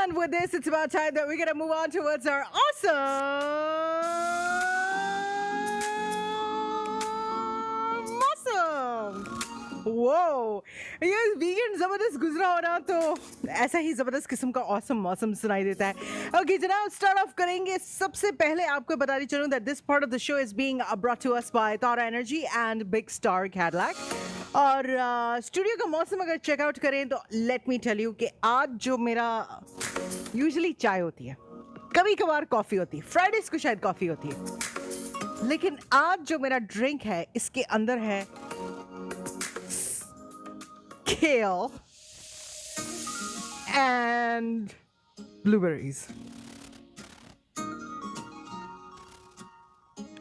And with this, it's about time that we're going to move on towards our awesome. Whoa! ये weekend जबरदस्त गुजरा हो ना तो ऐसा ही जबरदस्त किस्म का ऑसम मौसम सुनाई देता है. ओके जनाब, स्टार्ट ऑफ करेंगे. सबसे पहले आपको बताती चलूं that this part of the show is being brought to us by Tara Energy and Big Star Cadillac. और स्टूडियो का मौसम अगर चेकआउट करें तो लेट मी टेल यू कि आज जो मेरा यूजुअली चाय होती है, कभी कभार कॉफ़ी होती है, फ्राइडेज को शायद कॉफ़ी होती है, लेकिन आज जो मेरा ड्रिंक है इसके अंदर है kale and blueberries.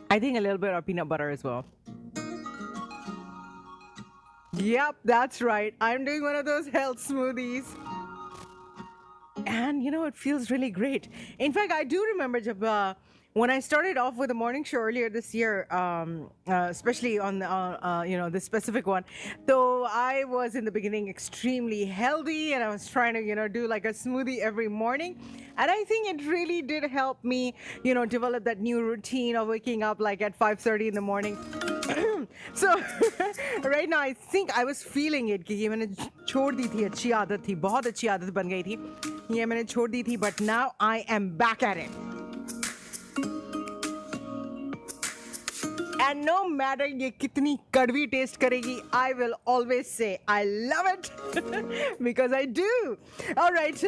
I think a little bit of peanut butter as well. Yep, that's right. I'm doing one of those health smoothies. And you know, it feels really great. In fact, I do remember when I started off with the morning show earlier this year, especially on this specific one, though I was in the beginning extremely healthy and I was trying to, do like a smoothie every morning. And I think it really did help me, develop that new routine of waking up like at 5:30 in the morning. So right now I think I was feeling it कि ये मैंने छोड़ दी थी, अच्छी आदत थी, बहुत अच्छी आदत बन गई थी, ये मैंने छोड़ दी थी, but now I am back at it. And no matter ये कितनी कड़वी टेस्ट करेगी, I will always say I love it because I do. All right,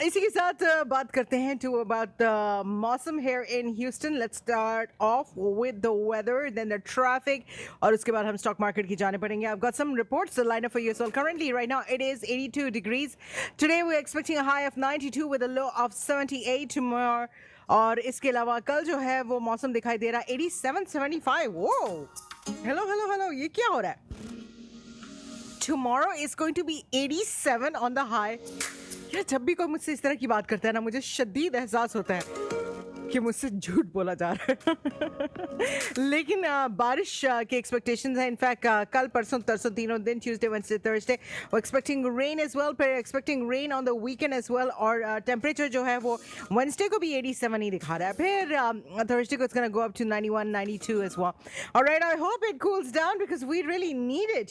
इसी के साथ बात करते हैं about the मौसम here in Houston. Let's start off with the weather, then the traffic, और उसके बाद हम stock market की जाने पड़ेंगे. I've got some reports to line up for you. So currently, right now, it is 82 degrees. Today, we're expecting a high of 92 with a low of 78 tomorrow. और इसके अलावा कल जो है वो मौसम दिखाई दे रहा है 87 75. वो हेलो ये क्या हो रहा है? Tomorrow is going to be 87 on the high. यार जब भी कोई मुझसे इस तरह की बात करता है ना, मुझे शदीद एहसास होता है कि मुझसे झूठ बोला जा रहा है. लेकिन बारिश के एक्सपेक्टेशंस हैं. इनफैक्ट कल परसों तरसों तीनों दिन, ट्यूसडे वेडनेसडे थर्सडे, वो एक्सपेक्टिंग रेन एज वेल, फिर expecting rain on the weekend as well. और टेम्परेचर जो है वो वेडनेसडे को भी 87 ही दिखा रहा है, फिर थर्सडे को it's gonna go up to 91 92 as well. Alright, I hope it cools down because we really need it,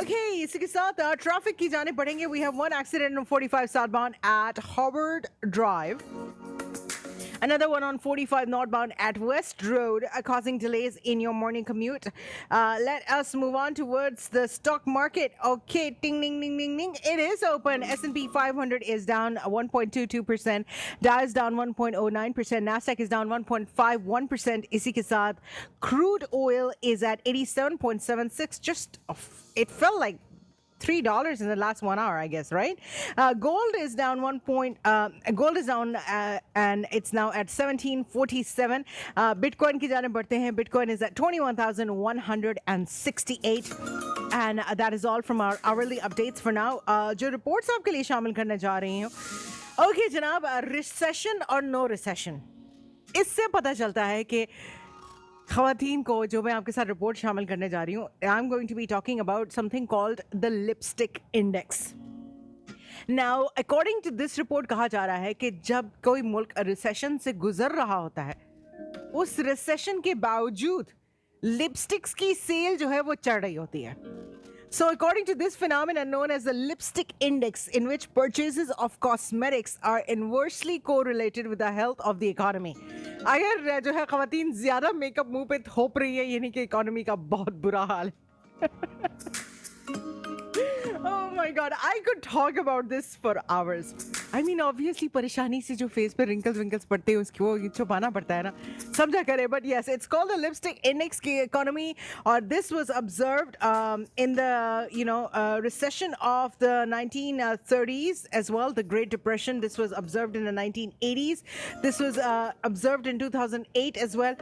okay, इसी के साथ ट्रैफिक की जाने पड़ेंगे. We have one accident on 45 southbound at Harvard drive. Another one on 45 northbound at West Road, causing delays in your morning commute. Let us move on towards the stock market. Okay, ding, ding, ding, ding, ding. It is open. S&P 500 is down 1.22%. Dow is down 1.09%. Nasdaq is down 1.51%. इसी के साथ crude oil is at 87.76. It felt like $3 in the last 1 hour, I guess, right? Gold is down and it's now at 1747. Bitcoin की जाने बढ़ते हैं. Bitcoin is at 21,168. And that is all from our hourly updates for now. जो reports आपके लिए शामिल करने जा रही हूँ. Okay, जनाब, recession or no recession? इससे पता चलता है कि ख़वातीन को जो मैं आपके साथ रिपोर्ट शामिल करने जा रही हूँ, I am going to be talking about something called the lipstick index. Now according to this report कहा जा रहा है कि जब कोई मुल्क रिसेशन से गुजर रहा होता है, उस रिसेशन के बावजूद लिपस्टिक्स की सेल जो है वो चढ़ रही होती है. So according to this phenomenon known as the lipstick index, in which purchases of cosmetics are inversely correlated with the health of the economy. अगर जो है ख़वातीन ज़्यादा मेकअप मुंह पे थोप रही है, यानी कि इकोनॉमी का बहुत बुरा हाल है. Oh my God, I could talk about this for hours. I mean, obviously, परेशानी से जो फेस पे wrinkles पड़ते हैं उसकी वो छुपाना पड़ता है ना, समझा करे. But yes, it's called the lipstick index की economy, और this was observed in the recession of the 1930s as well, the Great Depression. This was observed in the 1980s. This was observed in 2008 as well.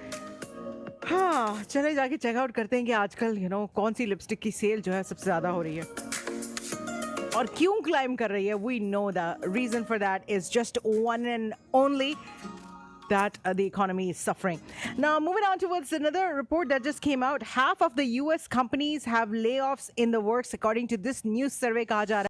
हाँ, चले जाके checkout करते हैं कि आजकल कौन सी लिपस्टिक की सेल जो है सबसे ज़्यादा हो रही है और क्यों क्लाइम कर रही है. We know the reason for that is just one and only that the economy is suffering. Now, moving on towards another report that just came out. Half of the US companies have layoffs in the works, according to this news survey. कहा जा रहा है